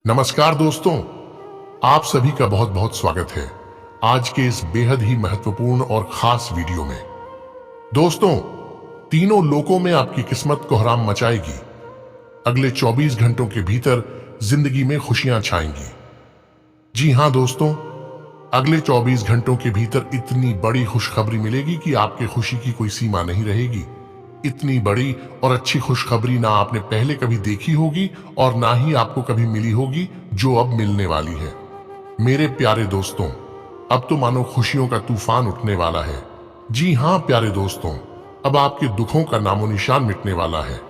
नमस्कार दोस्तों, आप सभी का बहुत बहुत स्वागत है आज के इस बेहद ही महत्वपूर्ण और खास वीडियो में। दोस्तों, तीनों लोकों में आपकी किस्मत कोहराम मचाएगी। अगले 24 घंटों के भीतर जिंदगी में खुशियां छाएंगी। जी हां दोस्तों, अगले 24 घंटों के भीतर इतनी बड़ी खुशखबरी मिलेगी कि आपके खुशी की कोई सीमा नहीं रहेगी। इतनी बड़ी और अच्छी खुशखबरी ना आपने पहले कभी देखी होगी और ना ही आपको कभी मिली होगी जो अब मिलने वाली है। मेरे प्यारे दोस्तों, अब तो मानो खुशियों का तूफान उठने वाला है। जी हां प्यारे दोस्तों, अब आपके दुखों का नामो निशान मिटने वाला है।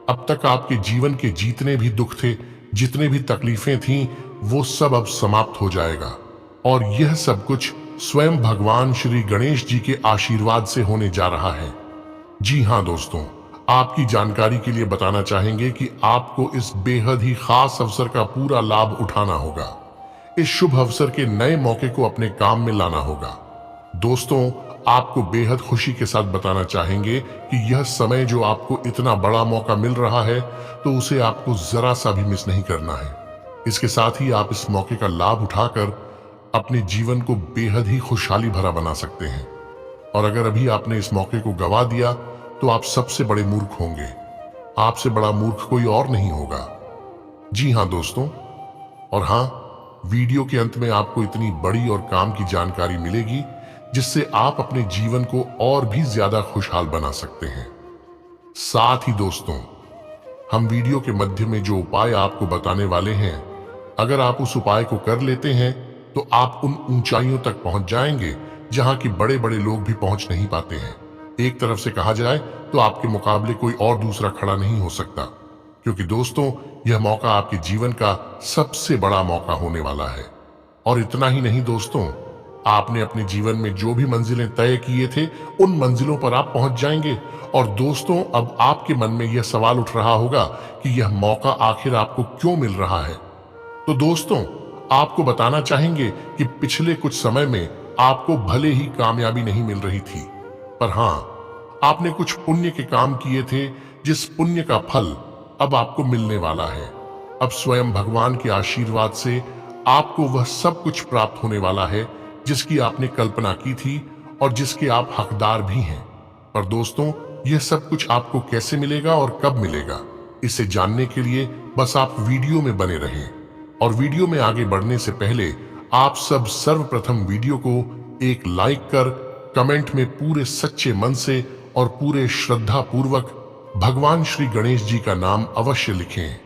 अब तक आपके जीवन के जितने भी दुख थे, जितने भी तकलीफें थीं, वो सब अब समाप्त हो जाएगा। और यह सब कुछ स्वयं भगवान श्री गणेश जी के आशीर्वाद से होने जा रहा है। जी हां दोस्तों, आपकी जानकारी के लिए बताना चाहेंगे कि आपको इस बेहद ही खास अवसर का पूरा लाभ उठाना होगा। इस शुभ अवसर के नए मौके को अपने काम में लाना होगा। दोस्तों, आपको बेहद खुशी के साथ बताना चाहेंगे कि यह समय जो आपको इतना बड़ा मौका मिल रहा है, तो उसे आपको जरा सा भी मिस नहीं करना है। इसके साथ ही आप इस मौके का लाभ उठाकर अपने जीवन को बेहद ही खुशहाली भरा बना सकते हैं। और अगर अभी आपने इस मौके को गवा दिया तो आप सबसे बड़े मूर्ख होंगे। आपसे बड़ा मूर्ख कोई और नहीं होगा। जी हां दोस्तों, और हां, वीडियो के अंत में आपको इतनी बड़ी और काम की जानकारी मिलेगी जिससे आप अपने जीवन को और भी ज्यादा खुशहाल बना सकते हैं। साथ ही दोस्तों, हम वीडियो के मध्य में जो उपाय आपको बताने वाले हैं, अगर आप उस उपाय को कर लेते हैं तो आप उन ऊंचाइयों तक पहुंच जाएंगे जहां की बड़े बड़े लोग भी पहुंच नहीं पाते हैं। एक तरफ से कहा जाए तो आपके मुकाबले कोई और दूसरा खड़ा नहीं हो सकता, क्योंकि दोस्तों, यह मौका आपके जीवन का सबसे बड़ा मौका होने वाला है। और इतना ही नहीं दोस्तों, आपने अपने जीवन में जो भी मंजिलें तय किए थे, उन मंजिलों पर आप पहुंच जाएंगे। और दोस्तों, अब आपके मन में यह सवाल उठ रहा होगा कि यह मौका आखिर आपको क्यों मिल रहा है। तो दोस्तों, आपको बताना चाहेंगे कि पिछले कुछ समय में आपको भले ही कामयाबी नहीं मिल रही थी, पर हां, आपने कुछ पुण्य के काम किए थे, जिस पुण्य का फल अब आपको मिलने वाला है। अब स्वयं भगवान के आशीर्वाद से आपको वह सब कुछ प्राप्त होने वाला है जिसकी आपने कल्पना की थी और जिसके आप हकदार भी हैं। पर दोस्तों, यह सब कुछ आपको कैसे मिलेगा और कब मिलेगा, इसे जानने के लिए बस आप वीडियो में बने रहें। और वीडियो में आगे बढ़ने से पहले आप सब सर्वप्रथम वीडियो को एक लाइक कर कमेंट में पूरे सच्चे मन से और पूरे श्रद्धा पूर्वक भगवान श्री गणेश जी का नाम अवश्य लिखें।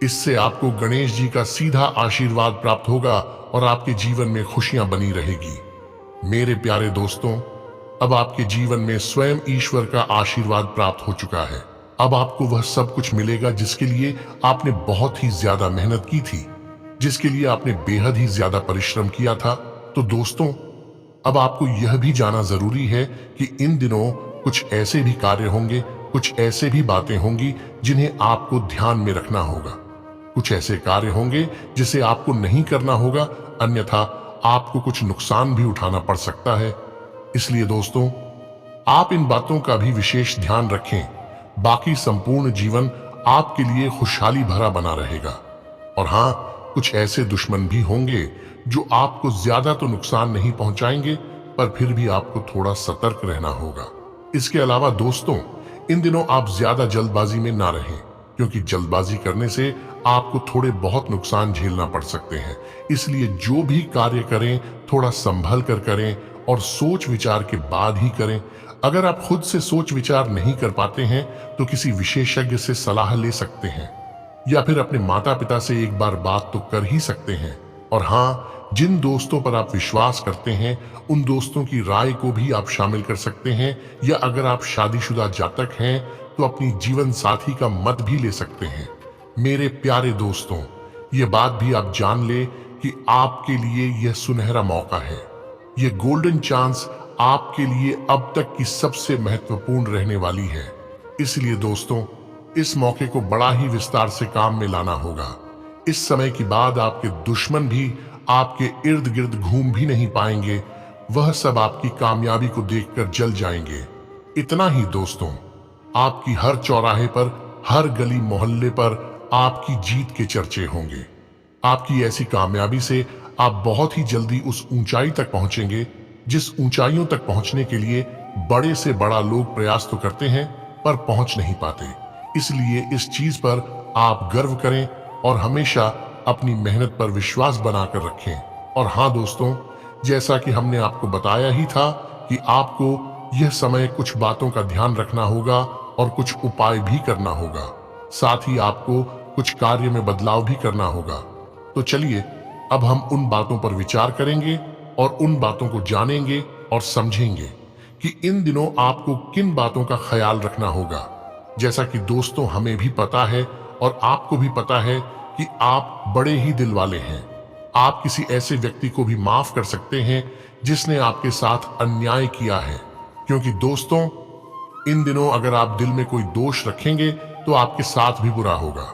इससे आपको गणेश जी का सीधा आशीर्वाद प्राप्त होगा और आपके जीवन में खुशियां बनी रहेगी। मेरे प्यारे दोस्तों, अब आपके जीवन में स्वयं ईश्वर का आशीर्वाद प्राप्त हो चुका है। अब आपको वह सब कुछ मिलेगा जिसके लिए आपने बहुत ही ज्यादा मेहनत की थी, जिसके लिए आपने बेहद ही ज्यादा परिश्रम किया था। तो दोस्तों, अब आपको यह भी जाना जरूरी है कि इन दिनों कुछ ऐसे भी कार्य होंगे, कुछ ऐसे भी बातें होंगी जिन्हें आपको ध्यान में रखना होगा। कुछ ऐसे कार्य होंगे जिसे आपको नहीं करना होगा, अन्यथा आपको कुछ नुकसान भी उठाना पड़ सकता है। इसलिए दोस्तों, आप इन बातों का भी विशेष ध्यान रखें। बाकी संपूर्ण जीवन आपके लिए खुशहाली भरा बना रहेगा। और हां, कुछ ऐसे दुश्मन भी होंगे जो आपको ज्यादा तो नुकसान नहीं पहुंचाएंगे, पर फिर भी आपको थोड़ा सतर्क रहना होगा। इसके अलावा दोस्तों, इन दिनों आप ज्यादा जल्दबाजी में ना रहें, क्योंकि जल्दबाजी करने से आपको थोड़े बहुत नुकसान झेलना पड़ सकते हैं। इसलिए जो भी कार्य करें, थोड़ा संभल कर करें और सोच विचार के बाद ही करें। अगर आप खुद से सोच विचार नहीं कर पाते हैं तो किसी विशेषज्ञ से सलाह ले सकते हैं, या फिर अपने माता पिता से एक बार बात तो कर ही सकते हैं। और हां, जिन दोस्तों पर आप विश्वास करते हैं, उन दोस्तों की राय को भी आप शामिल कर सकते हैं, या अगर आप शादीशुदा जातक हैं तो अपनी जीवन साथी का मत भी ले सकते हैं। मेरे प्यारे दोस्तों, ये बात भी आप जान ले कि आपके लिए यह सुनहरा मौका है। यह गोल्डन चांस आपके लिए अब तक की सबसे महत्वपूर्ण रहने वाली है। इसलिए दोस्तों, इस मौके को बड़ा ही विस्तार से काम में लाना होगा। इस समय के बाद आपके दुश्मन भी आपके इर्द गिर्द घूम भी नहीं पाएंगे। वह सब आपकी कामयाबी को देखकर जल जाएंगे। इतना ही दोस्तों, आपकी हर चौराहे पर, हर गली मोहल्ले पर आपकी जीत के चर्चे होंगे। आपकी ऐसी कामयाबी से आप बहुत ही जल्दी उस ऊंचाई तक पहुंचेंगे जिस ऊंचाइयों तक पहुंचने के लिए बड़े से बड़ा लोग प्रयास तो करते हैं पर पहुंच नहीं पाते। इसलिए इस चीज पर आप गर्व करें और हमेशा अपनी मेहनत पर विश्वास बनाकर रखें। और हाँ दोस्तों, जैसा कि हमने आपको बताया ही था कि आपको यह समय कुछ बातों का ध्यान रखना होगा और कुछ उपाय भी करना होगा। साथ ही आपको कुछ कार्य में बदलाव भी करना होगा। तो चलिए अब हम उन बातों पर विचार करेंगे और उन बातों को जानेंगे और समझेंगे कि इन दिनों आपको किन बातों का ख्याल रखना होगा। जैसा कि दोस्तों हमें भी पता है और आपको भी पता है कि आप बड़े ही दिल वाले हैं। आप किसी ऐसे व्यक्ति को भी माफ कर सकते हैं जिसने आपके साथ अन्याय किया है, क्योंकि दोस्तों इन दिनों अगर आप दिल में कोई दोष रखेंगे तो आपके साथ भी बुरा होगा।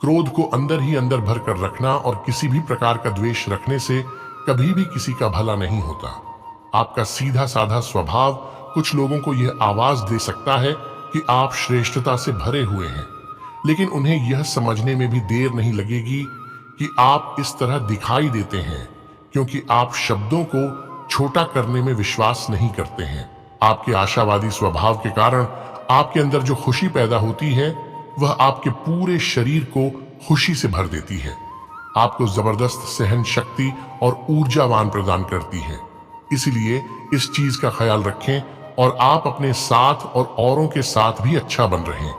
क्रोध को अंदर ही अंदर भर कर रखना और किसी भी प्रकार का द्वेष रखने से कभी भी किसी का भला नहीं होता। आपका सीधा साधा स्वभाव कुछ लोगों को यह आवाज दे सकता है कि आप श्रेष्ठता से भरे हुए हैं, लेकिन उन्हें यह समझने में भी देर नहीं लगेगी कि आप इस तरह दिखाई देते हैं क्योंकि आप शब्दों को छोटा करने में विश्वास नहीं करते हैं। आपके आशावादी स्वभाव के कारण आपके अंदर जो खुशी पैदा होती है वह आपके पूरे शरीर को खुशी से भर देती है, आपको जबरदस्त सहन शक्ति और ऊर्जावान प्रदान करती है। इसलिए इस चीज का ख्याल रखें और आप अपने साथ और औरों के साथ भी अच्छा बन रहें।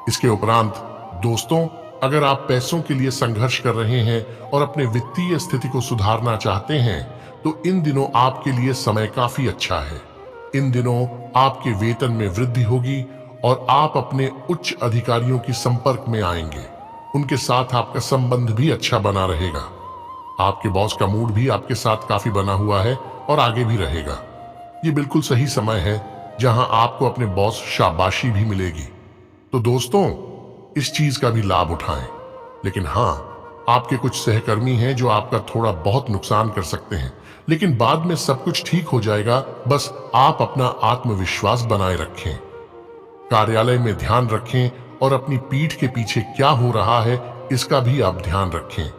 इसके उपरांत दोस्तों, अगर आप पैसों के लिए संघर्ष कर रहे हैं और अपने वित्तीय स्थिति को सुधारना चाहते हैं तो इन दिनों आपके लिए समय काफी अच्छा है। इन दिनों आपके वेतन में वृद्धि होगी और आप अपने उच्च अधिकारियों की संपर्क में आएंगे। उनके साथ आपका संबंध भी अच्छा बना रहेगा। आपके बॉस का मूड भी आपके साथ काफी बना हुआ है और आगे भी रहेगा। ये बिल्कुल सही समय है जहां आपको अपने बॉस शाबाशी भी मिलेगी। तो दोस्तों इस चीज का भी लाभ उठाएं। लेकिन हाँ, आपके कुछ सहकर्मी हैं जो आपका थोड़ा बहुत नुकसान कर सकते हैं, लेकिन बाद में सब कुछ ठीक हो जाएगा। बस आप अपना आत्मविश्वास बनाए रखें, कार्यालय में ध्यान रखें और अपनी पीठ के पीछे क्या हो रहा है इसका भी आप ध्यान रखें,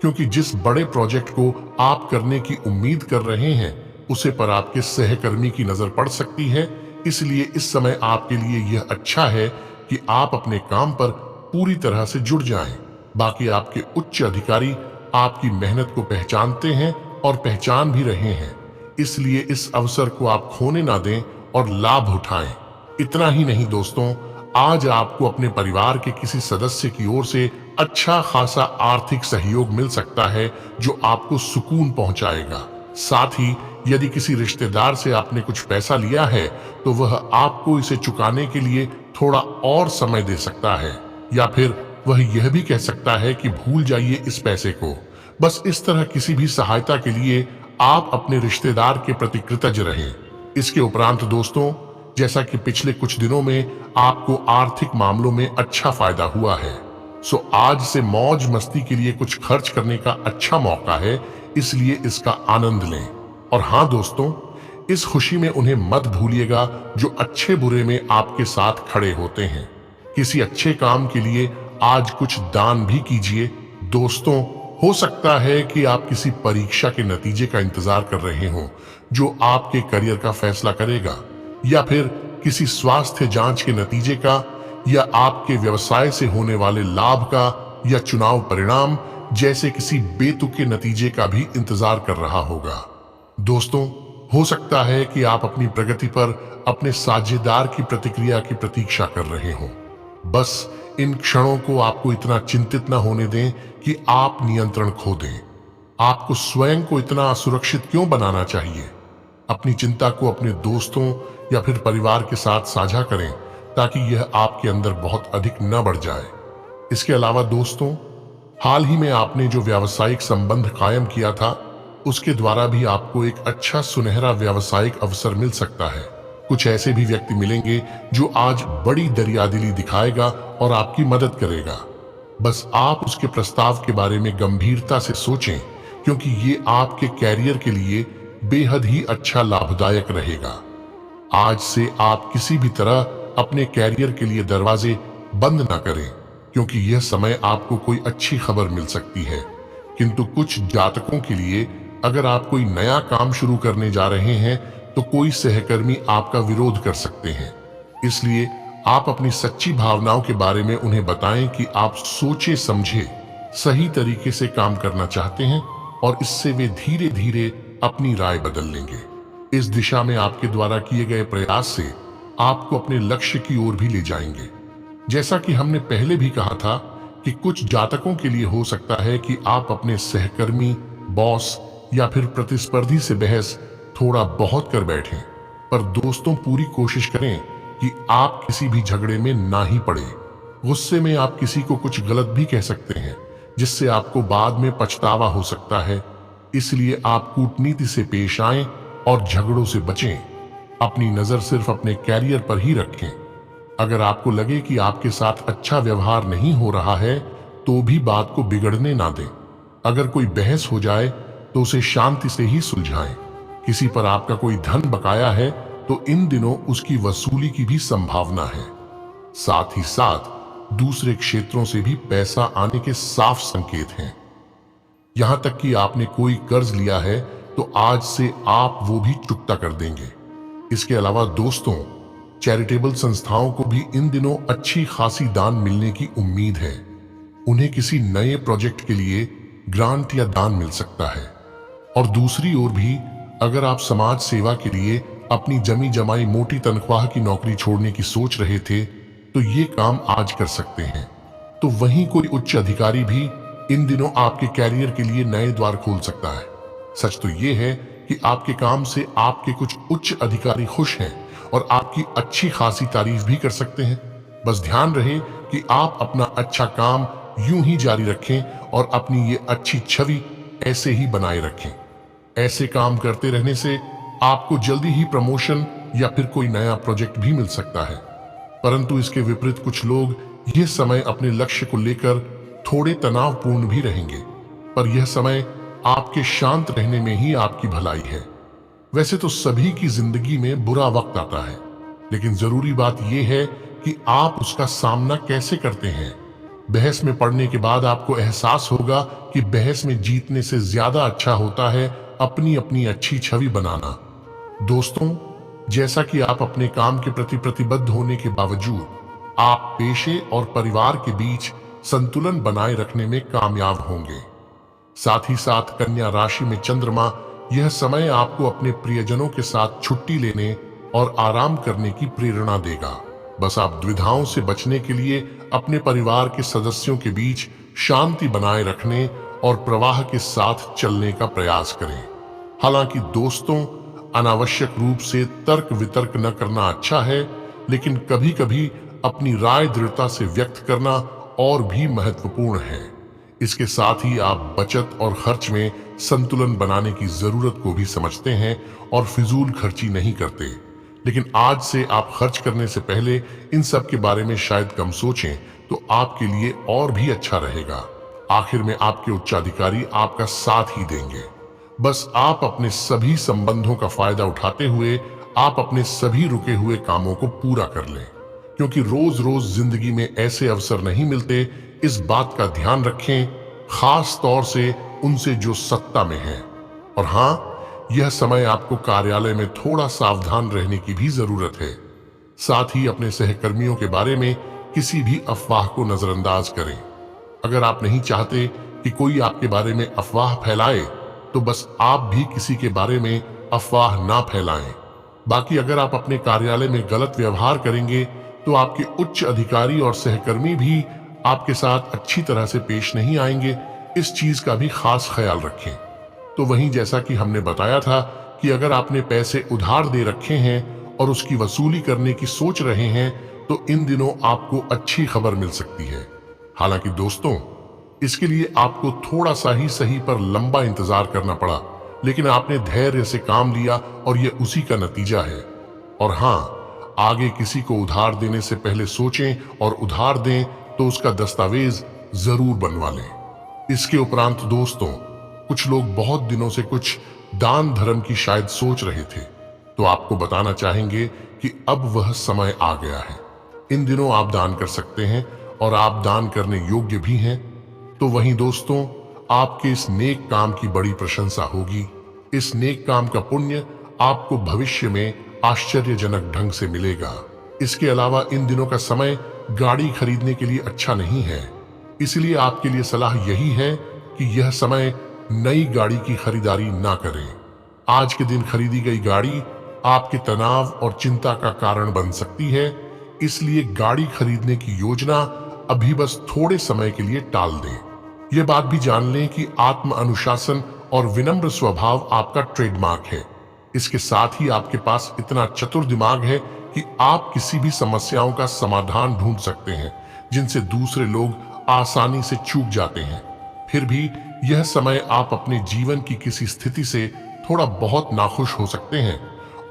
क्योंकि जिस बड़े प्रोजेक्ट को आप करने की उम्मीद कर रहे हैं उसे पर आपके सहकर्मी की नजर पड़ सकती है। इसलिए इस समय आपके लिए यह अच्छा है कि आप अपने काम पर पूरी तरह से जुड़ जाएं। बाकी आपके उच्च अधिकारी आपकी मेहनत को पहचानते हैं और पहचान भी रहे हैं, इसलिए इस अवसर को आप खोने ना दें और लाभ उठाएं। इतना ही नहीं दोस्तों, आज आपको अपने परिवार के किसी सदस्य की ओर से अच्छा खासा आर्थिक सहयोग मिल सकता है जो आपको सुकून पहुंचाएगा। साथ ही यदि किसी रिश्तेदार से आपने कुछ पैसा लिया है तो वह आपको इसे चुकाने के लिए थोड़ा और समय दे सकता है, या फिर वह यह भी कह सकता है कि भूल जाइए इस पैसे को। बस इस तरह किसी भी सहायता के लिए आप अपने रिश्तेदार के प्रति कृतज्ञ रहें। इसके उपरांत दोस्तों, जैसा कि पिछले कुछ दिनों में आपको आर्थिक मामलों में अच्छा फायदा हुआ है, सो आज से मौज मस्ती के लिए कुछ खर्च करने का अच्छा मौका है, इसलिए इसका आनंद लें। और हाँ दोस्तों, इस खुशी में उन्हें मत भूलिएगा जो अच्छे बुरे में आपके साथ खड़े होते हैं। किसी अच्छे काम के लिए आज कुछ दान भी कीजिए। दोस्तों, हो सकता है कि आप किसी परीक्षा के नतीजे का इंतजार कर रहे हो जो आपके करियर का फैसला करेगा, या फिर किसी स्वास्थ्य जांच के नतीजे का, या आपके व्यवसाय से होने वाले लाभ का, या चुनाव परिणाम जैसे किसी बेतुके नतीजे का भी इंतजार कर रहा होगा। दोस्तों, हो सकता है कि आप अपनी प्रगति पर अपने साझेदार की प्रतिक्रिया की प्रतीक्षा कर रहे हो। बस इन क्षणों को आपको इतना चिंतित न होने दें कि आप नियंत्रण खो दें। आपको स्वयं को इतना असुरक्षित क्यों बनाना चाहिए? अपनी चिंता को अपने दोस्तों या फिर परिवार के साथ साझा करें ताकि यह आपके अंदर बहुत अधिक न बढ़ जाए। इसके अलावा दोस्तों, हाल ही में आपने जो व्यावसायिक संबंध कायम किया था उसके द्वारा भी आपको एक अच्छा सुनहरा व्यावसायिक अवसर मिल सकता है। कुछ ऐसे भी व्यक्ति मिलेंगे जो आज बड़ी दरियादिली दिखाएगा और आपकी मदद करेगा। बस आप उसके प्रस्ताव के बारे में गंभीरता से सोचें, क्योंकि ये आपके कैरियर के लिए बेहद ही अच्छा लाभदायक रहेगा। आज से आप किसी भी तरह अपने कैरियर के लिए दरवाजे बंद ना करें, क्योंकि यह समय आपको कोई अच्छी खबर मिल सकती है। किंतु कुछ जातकों के लिए अगर आप कोई नया काम शुरू करने जा रहे हैं तो कोई सहकर्मी आपका विरोध कर सकते हैं। इसलिए आप अपनी सच्ची भावनाओं के बारे में उन्हें बताएं कि आप सोचे समझे सही तरीके से काम करना चाहते हैं और इससे वे धीरे धीरे अपनी राय बदल लेंगे। इस दिशा में आपके द्वारा किए गए प्रयास से आपको अपने लक्ष्य की ओर भी ले जाएंगे। जैसा कि हमने पहले भी कहा था कि कुछ जातकों के लिए हो सकता है कि आप अपने सहकर्मी, बॉस या फिर प्रतिस्पर्धी से बहस थोड़ा बहुत कर बैठें, पर दोस्तों पूरी कोशिश करें कि आप किसी भी झगड़े में ना ही पड़े। गुस्से में आप किसी को कुछ गलत भी कह सकते हैं जिससे आपको बाद में पछतावा हो सकता है। इसलिए आप कूटनीति से पेश आएं और झगड़ों से बचें। अपनी नजर सिर्फ अपने कैरियर पर ही रखें। अगर आपको लगे कि आपके साथ अच्छा व्यवहार नहीं हो रहा है तो भी बात को बिगड़ने ना दें। अगर कोई बहस हो जाए तो उसे शांति से ही सुलझाएं। किसी पर आपका कोई धन बकाया है तो इन दिनों उसकी वसूली की भी संभावना है। साथ ही साथ दूसरे क्षेत्रों से भी पैसा आने के साफ संकेत हैं। यहां तक कि आपने कोई कर्ज लिया है तो आज से आप वो भी चुकता कर देंगे। इसके अलावा दोस्तों, चैरिटेबल संस्थाओं को भी इन दिनों अच्छी खासी दान मिलने की उम्मीद है। उन्हें किसी नए प्रोजेक्ट के लिए ग्रांट या दान मिल सकता है। और दूसरी ओर भी अगर आप समाज सेवा के लिए अपनी जमी जमाई मोटी तनख्वाह की नौकरी छोड़ने की सोच रहे थे तो ये काम आज कर सकते हैं। तो वहीं कोई उच्च अधिकारी भी इन दिनों आपके कैरियर के लिए नए द्वार खोल सकता है। सच तो ये है कि आपके काम से आपके कुछ उच्च अधिकारी खुश हैं और आपकी अच्छी खासी तारीफ भी कर सकते हैं। बस ध्यान रहे कि आप अपना अच्छा काम यूं ही जारी रखें और अपनी ये अच्छी छवि ऐसे ही बनाए रखें। ऐसे काम करते रहने से आपको जल्दी ही प्रमोशन या फिर कोई नया प्रोजेक्ट भी मिल सकता है। परंतु इसके विपरीत कुछ लोग यह समय अपने लक्ष्य को लेकर थोड़े तनावपूर्ण भी रहेंगे, पर यह समय आपके शांत रहने में ही आपकी भलाई है। वैसे तो सभी की जिंदगी में बुरा वक्त आता है, लेकिन जरूरी बात यह है कि आप उसका सामना कैसे करते हैं। बहस में पड़ने के बाद आपको एहसास होगा कि बहस में जीतने से ज्यादा अच्छा होता है अपनी अपनी अच्छी छवि बनाना। दोस्तों, जैसा कि आप अपने काम के प्रति प्रतिबद्ध होने के बावजूद आप पेशे और परिवार के बीच संतुलन बनाए रखने में कामयाब होंगे। साथ ही साथ कन्या राशि में चंद्रमा यह समय आपको अपने प्रियजनों के साथ छुट्टी लेने और आराम करने की प्रेरणा देगा। बस आप दुविधाओं से बचने के लिए अपने परिवार के सदस्यों के बीच शांति बनाए रखने और प्रवाह के साथ चलने का प्रयास करें। हालांकि दोस्तों, अनावश्यक रूप से तर्क वितर्क न करना अच्छा है, लेकिन कभी कभी अपनी राय दृढ़ता से व्यक्त करना और भी महत्वपूर्ण है। इसके साथ ही आप बचत और खर्च में संतुलन बनाने की जरूरत को भी समझते हैं और फिजूल खर्ची नहीं करते। लेकिन आज से आप खर्च करने से पहले इन सब के बारे में शायद कम सोचें तो आपके लिए और भी अच्छा रहेगा। आखिर में आपके उच्चाधिकारी आपका साथ ही देंगे। बस आप अपने सभी संबंधों का फायदा उठाते हुए आप अपने सभी रुके हुए कामों को पूरा कर लें, क्योंकि रोज रोज जिंदगी में ऐसे अवसर नहीं मिलते। इस बात का ध्यान रखें, खास तौर से उनसे जो सत्ता में हैं। और हाँ, यह समय आपको कार्यालय में थोड़ा सावधान रहने की भी जरूरत है। साथ ही अपने सहकर्मियों के बारे में किसी भी अफवाह को नजरअंदाज करें। अगर आप नहीं चाहते कि कोई आपके बारे में अफवाह फैलाए तो बस आप भी किसी के बारे में अफवाह ना फैलाएं। बाकी अगर आप अपने कार्यालय में गलत व्यवहार करेंगे तो आपके उच्च अधिकारी और सहकर्मी भी आपके साथ अच्छी तरह से पेश नहीं आएंगे। इस चीज का भी खास ख्याल रखें। तो वहीं जैसा कि हमने बताया था कि अगर आपने पैसे उधार दे रखे हैं और उसकी वसूली करने की सोच रहे हैं तो इन दिनों आपको अच्छी खबर मिल सकती है। हालांकि दोस्तों, इसके लिए आपको थोड़ा सा ही सही पर लंबा इंतजार करना पड़ा, लेकिन आपने धैर्य से काम लिया और यह उसी का नतीजा है। और हाँ, आगे किसी को उधार देने से पहले सोचें और उधार दें तो उसका दस्तावेज जरूर बनवा लें। इसके उपरांत दोस्तों, कुछ लोग बहुत दिनों से कुछ दान धर्म की शायद सोच रहे थे, तो आपको बताना चाहेंगे कि अब वह समय आ गया है। इन दिनों आप दान कर सकते हैं और आप दान करने योग्य भी हैं। तो वहीं दोस्तों, आपके इस नेक काम की बड़ी प्रशंसा होगी। इस नेक काम का पुण्य आपको भविष्य में आश्चर्यजनक ढंग से मिलेगा। इसके अलावा इन दिनों का समय गाड़ी खरीदने के लिए अच्छा नहीं है, इसलिए आपके लिए सलाह यही है कि यह समय नई गाड़ी की खरीदारी ना करें। आज के दिन खरीदी गई गाड़ी आपके तनाव और चिंता का कारण बन सकती है, इसलिए गाड़ी खरीदने की योजना अभी बस थोड़े समय के लिए टाल दें। यह बात भी जान लें कि आत्म अनुशासन और विनम्र स्वभाव आपका ट्रेडमार्क है। इसके साथ ही आपके पास इतना चतुर दिमाग है कि आप किसी भी समस्याओं का समाधान ढूंढ सकते हैं जिनसे दूसरे लोग आसानी से चूक जाते हैं। फिर भी यह समय आप अपने जीवन की किसी स्थिति से थोड़ा बहुत नाखुश हो सकते हैं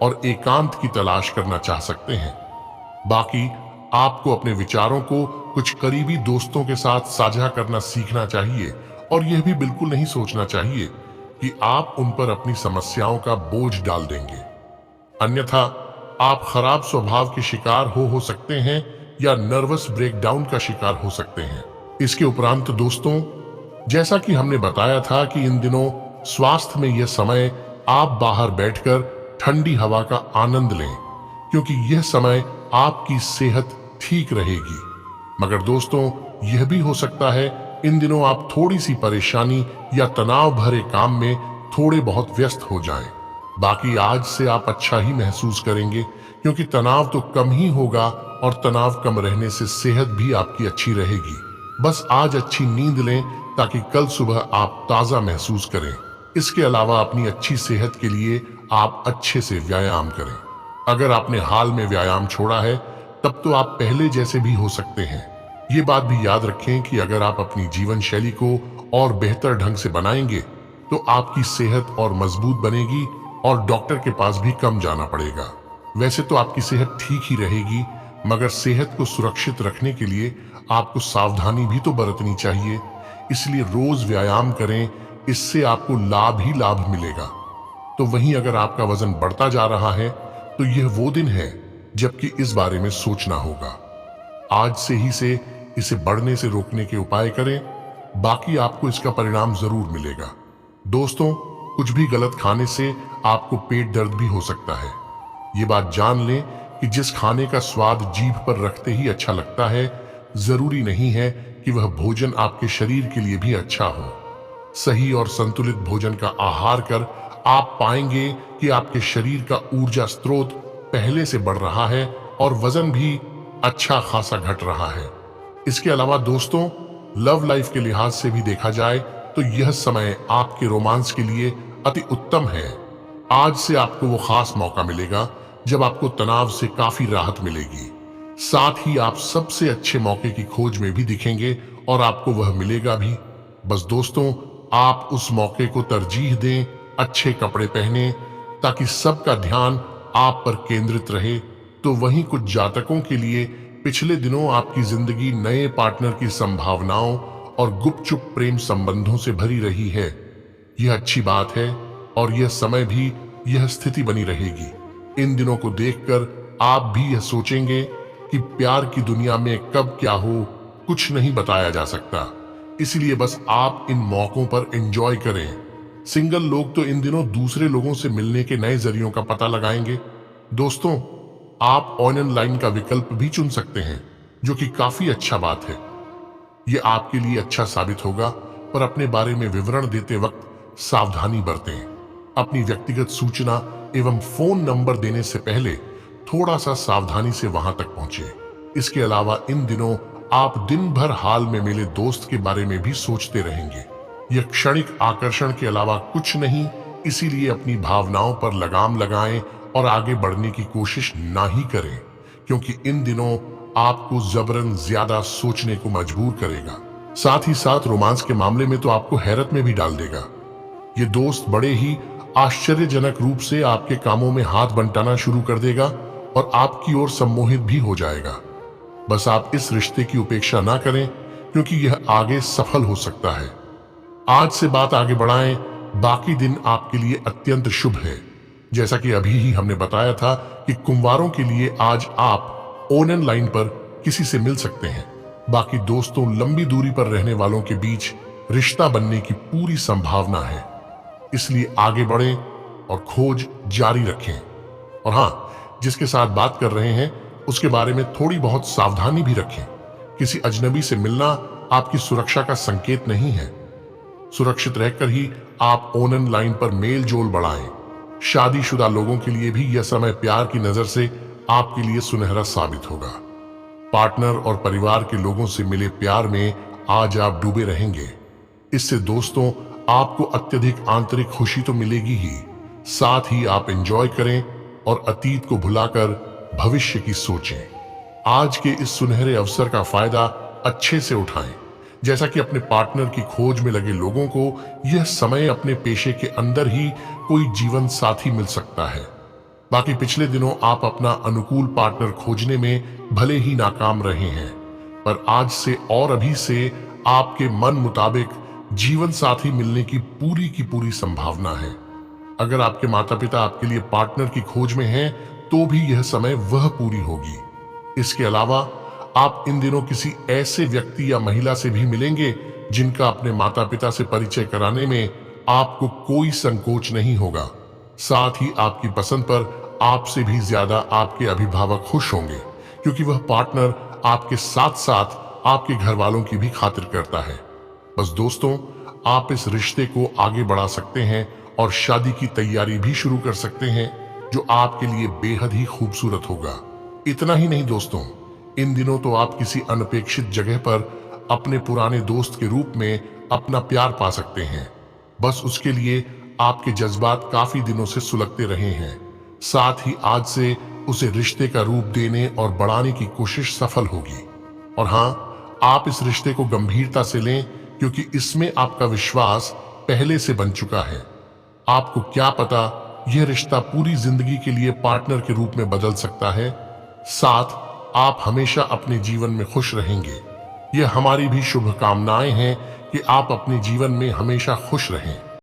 और एकांत की तलाश करना चाह सकते हैं। बाकी आपको अपने विचारों को कुछ करीबी दोस्तों के साथ साझा करना सीखना चाहिए और यह भी बिल्कुल नहीं सोचना चाहिए कि आप उन पर अपनी समस्याओं का बोझ डाल देंगे। अन्यथा आप खराब स्वभाव के शिकार हो सकते हैं या नर्वस ब्रेकडाउन का शिकार हो सकते हैं। इसके उपरांत दोस्तों, जैसा कि हमने बताया था कि इन दिनों स्वास्थ्य में यह समय आप बाहर बैठकर ठंडी हवा का आनंद लें, क्योंकि यह समय आपकी सेहत ठीक रहेगी। मगर दोस्तों, यह भी हो सकता है इन दिनों आप थोड़ी सी परेशानी या तनाव भरे काम में थोड़े बहुत व्यस्त हो जाएं। बाकी आज से आप अच्छा ही महसूस करेंगे, क्योंकि तनाव तो कम ही होगा और तनाव कम रहने से सेहत भी आपकी अच्छी रहेगी। बस आज अच्छी नींद लें ताकि कल सुबह आप ताजा महसूस करें। इसके अलावा अपनी अच्छी सेहत के लिए आप अच्छे से व्यायाम करें। अगर आपने हाल में व्यायाम छोड़ा है तब तो आप पहले जैसे भी हो सकते हैं। ये बात भी याद रखें कि अगर आप अपनी जीवन शैली को और बेहतर ढंग से बनाएंगे तो आपकी सेहत और मजबूत बनेगी और डॉक्टर के पास भी कम जाना पड़ेगा। वैसे तो आपकी सेहत ठीक ही रहेगी, मगर सेहत को सुरक्षित रखने के लिए आपको सावधानी भी तो बरतनी चाहिए। इसलिए रोज व्यायाम करें, इससे आपको लाभ ही लाभ मिलेगा। तो वहीं अगर आपका वजन बढ़ता जा रहा है तो यह वो दिन है जबकि इस बारे में सोचना होगा। आज से ही से इसे बढ़ने से रोकने के उपाय करें, बाकी आपको इसका परिणाम जरूर मिलेगा। दोस्तों, कुछ भी गलत खाने से आपको पेट दर्द भी हो सकता है। ये बात जान लें कि जिस खाने का स्वाद जीभ पर रखते ही अच्छा लगता है, जरूरी नहीं है कि वह भोजन आपके शरीर के लिए भी अच्छा हो। सही और संतुलित भोजन का आहार कर आप पाएंगे कि आपके शरीर का ऊर्जा स्रोत पहले से बढ़ रहा है और वजन भी अच्छा खासा घट रहा है। इसके अलावा दोस्तों, लव लाइफ के लिहाज से भी देखा जाए तो यह समय आपके रोमांस के लिए अति उत्तम है। आज से आपको वो खास मौका मिलेगा जब आपको तनाव से काफी राहत मिलेगी। साथ ही आप सबसे अच्छे मौके की खोज में भी दिखेंगे और आपको वह मिलेगा भी। बस दोस्तों, आप उस मौके को तरजीह दें, अच्छे कपड़े पहने ताकि सबका ध्यान आप पर केंद्रित रहे। तो वहीं कुछ जातकों के लिए पिछले दिनों आपकी जिंदगी नए पार्टनर की संभावनाओं और गुपचुप प्रेम संबंधों से भरी रही है। यह अच्छी बात है और यह समय भी यह स्थिति बनी रहेगी। इन दिनों को देखकर आप भी यह सोचेंगे कि प्यार की दुनिया में कब क्या हो कुछ नहीं बताया जा सकता, इसलिए बस आप इन मौकों पर एंजॉय करें। सिंगल लोग तो इन दिनों दूसरे लोगों से मिलने के नए जरियों का पता लगाएंगे। दोस्तों, आप ऑनलाइन का विकल्प भी चुन सकते हैं, जो कि काफी अच्छा बात है। यह आपके लिए अच्छा साबित होगा, पर अपने बारे में विवरण देते वक्त सावधानी बरतें। अपनी व्यक्तिगत सूचना एवं फोन नंबर देने से पहले थोड़ा सा सावधानी से वहां तक पहुंचे। इसके अलावा इन दिनों आप दिन भर हाल में मिले दोस्त के बारे में भी सोचते रहेंगे। यह क्षणिक आकर्षण के अलावा कुछ नहीं, इसीलिए अपनी भावनाओं पर लगाम लगाएं और आगे बढ़ने की कोशिश ना ही करें, क्योंकि इन दिनों आपको जबरन ज्यादा सोचने को मजबूर करेगा। साथ ही साथ रोमांस के मामले में तो आपको हैरत में भी डाल देगा। ये दोस्त बड़े ही आश्चर्यजनक रूप से आपके कामों में हाथ बंटाना शुरू कर देगा और आपकी ओर सम्मोहित भी हो जाएगा। बस आप इस रिश्ते की उपेक्षा ना करें, क्योंकि यह आगे सफल हो सकता है। आज से बात आगे बढ़ाएं, बाकी दिन आपके लिए अत्यंत शुभ है। जैसा कि अभी ही हमने बताया था कि कुंवारों के लिए आज आप ऑनलाइन पर किसी से मिल सकते हैं। बाकी दोस्तों, लंबी दूरी पर रहने वालों के बीच रिश्ता बनने की पूरी संभावना है। इसलिए आगे बढ़ें और खोज जारी रखें। और हाँ, जिसके साथ बात कर रहे हैं उसके बारे में थोड़ी बहुत सावधानी भी रखें। किसी अजनबी से मिलना आपकी सुरक्षा का संकेत नहीं है। सुरक्षित रहकर ही आप ऑनलाइन पर मेल जोल बढ़ाएं। शादीशुदा लोगों के लिए भी यह समय प्यार की नजर से आपके लिए सुनहरा साबित होगा। पार्टनर और परिवार के लोगों से मिले प्यार में आज आप डूबे रहेंगे। इससे दोस्तों, आपको अत्यधिक आंतरिक खुशी तो मिलेगी ही, साथ ही आप एंजॉय करें और अतीत को भुलाकर भविष्य की सोचें। आज के इस सुनहरे अवसर का फायदा अच्छे से उठाएं। जैसा कि अपने पार्टनर की खोज में लगे लोगों को यह समय अपने पेशे के अंदर ही कोई जीवन साथी मिल सकता है। बाकी पिछले दिनों आप अपना अनुकूल पार्टनर खोजने में भले ही नाकाम रहे हैं, पर आज से और अभी से आपके मन मुताबिक जीवन साथी मिलने की पूरी संभावना है। अगर आपके माता पिता आपके लिए पार्टनर की खोज में हैं, तो भी यह समय वह पूरी होगी। इसके अलावा आप इन दिनों किसी ऐसे व्यक्ति या महिला से भी मिलेंगे जिनका अपने माता पिता से परिचय कराने में आपको कोई संकोच नहीं होगा। साथ ही आपकी पसंद पर आपसे भी ज्यादा आपके अभिभावक खुश होंगे, क्योंकि वह पार्टनर आपके साथ साथ आपके घर वालों की भी खातिर करता है। बस दोस्तों, आप इस रिश्ते को आगे बढ़ा सकते हैं और शादी की तैयारी भी शुरू कर सकते हैं, जो आपके लिए बेहद ही खूबसूरत होगा। इतना ही नहीं दोस्तों, इन दिनों तो आप किसी अनपेक्षित जगह पर अपने पुराने दोस्त के रूप में अपना प्यार पा सकते हैं। बस उसके लिए आपके जज्बात काफी दिनों से सुलगते रहे हैं। साथ ही आज से उसे रिश्ते का रूप देने और बढ़ाने की कोशिश सफल होगी। और हाँ, आप इस रिश्ते को गंभीरता से लें, क्योंकि इसमें आपका विश्वास पहले से बन चुका है। आपको क्या पता, यह रिश्ता पूरी जिंदगी के लिए पार्टनर के रूप में बदल सकता है। साथ आप हमेशा अपने जीवन में खुश रहेंगे। यह हमारी भी शुभकामनाएं हैं कि आप अपने जीवन में हमेशा खुश रहें।